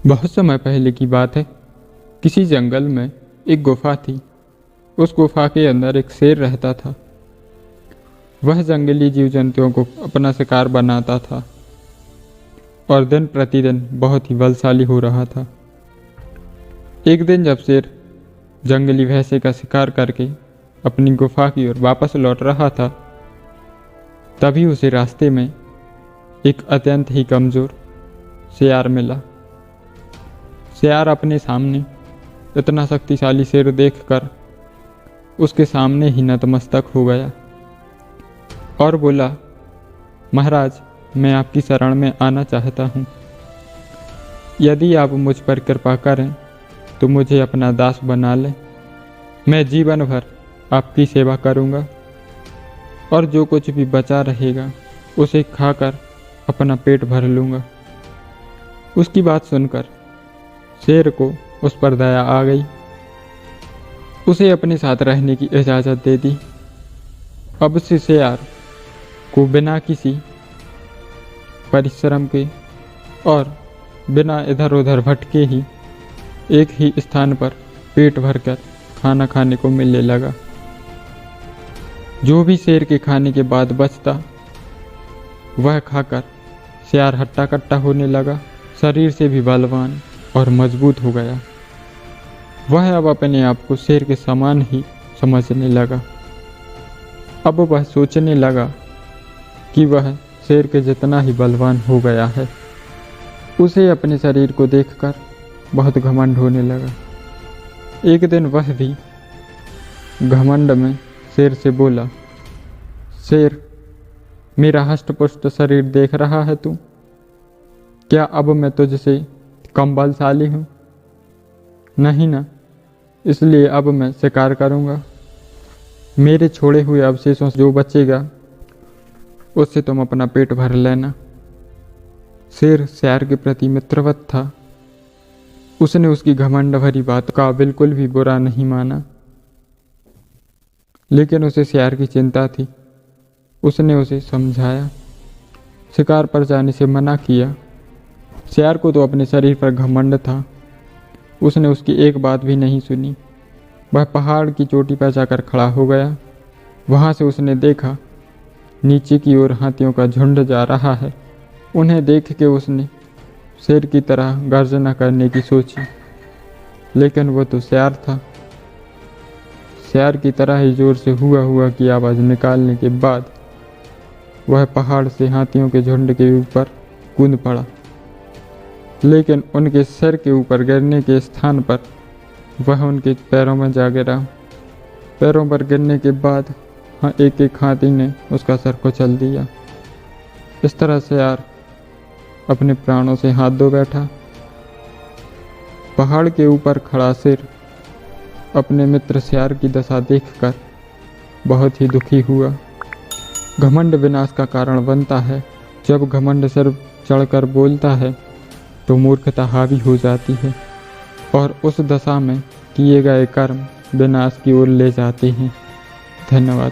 बहुत समय पहले की बात है। किसी जंगल में एक गुफा थी। उस गुफा के अंदर एक शेर रहता था। वह जंगली जीव जंतुओं को अपना शिकार बनाता था और दिन प्रतिदिन बहुत ही बलशाली हो रहा था। एक दिन जब शेर जंगली भैंसे का शिकार करके अपनी गुफा की ओर वापस लौट रहा था, तभी उसे रास्ते में एक अत्यंत ही कमज़ोर सियार मिला। सियार अपने सामने इतना शक्तिशाली शेर देखकर उसके सामने ही नतमस्तक हो गया और बोला, महाराज, मैं आपकी शरण में आना चाहता हूँ। यदि आप मुझ पर कृपा करें तो मुझे अपना दास बना लें। मैं जीवन भर आपकी सेवा करूँगा और जो कुछ भी बचा रहेगा उसे खाकर अपना पेट भर लूँगा। उसकी बात सुनकर शेर को उस पर दया आ गई। उसे अपने साथ रहने की इजाज़त दे दी। अब से सियार को बिना किसी परिश्रम के और बिना इधर उधर भटके ही एक ही स्थान पर पेट भरकर खाना खाने को मिलने लगा। जो भी शेर के खाने के बाद बचता वह खाकर सियार हट्टा कट्टा होने लगा। शरीर से भी बलवान और मजबूत हो गया। वह अब अपने आप को शेर के समान ही समझने लगा। अब वह सोचने लगा कि वह शेर के जितना ही बलवान हो गया है। उसे अपने शरीर को देखकर बहुत घमंड होने लगा। एक दिन वह भी घमंड में शेर से बोला, शेर, मेरा हष्ट-पुष्ट शरीर देख रहा है तू? क्या अब मैं तुझसे कम बलशाली हूँ? नहीं ना, इसलिए अब मैं शिकार करूँगा। मेरे छोड़े हुए अवशेषों से जो बचेगा उससे तुम अपना पेट भर लेना। शेर सियार के प्रति मित्रवत था। उसने उसकी घमंड भरी बात का बिल्कुल भी बुरा नहीं माना, लेकिन उसे सियार की चिंता थी। उसने उसे समझाया, शिकार पर जाने से मना किया। सियार को तो अपने शरीर पर घमंड था। उसने उसकी एक बात भी नहीं सुनी। वह पहाड़ की चोटी पर जाकर खड़ा हो गया। वहाँ से उसने देखा नीचे की ओर हाथियों का झुंड जा रहा है। उन्हें देख के उसने शेर की तरह गर्जना करने की सोची, लेकिन वो तो सियार था। सियार की तरह ही जोर से हुआ की आवाज़ निकालने के बाद वह पहाड़ से हाथियों के झुंड के ऊपर कूद पड़ा, लेकिन उनके सिर के ऊपर गिरने के स्थान पर वह उनके पैरों में जा गिरा। पैरों पर गिरने के बाद एक एक हाथी ने उसका सर कुचल दिया। इस तरह सियार अपने प्राणों से हाथ धो बैठा। पहाड़ के ऊपर खड़ा शेर अपने मित्र सियार की दशा देखकर बहुत ही दुखी हुआ। घमंड विनाश का कारण बनता है। जब घमंड सिर चढ़कर बोलता है तो मूर्खता हावी हो जाती है और उस दशा में किए गए कर्म विनाश की ओर ले जाते हैं। धन्यवाद।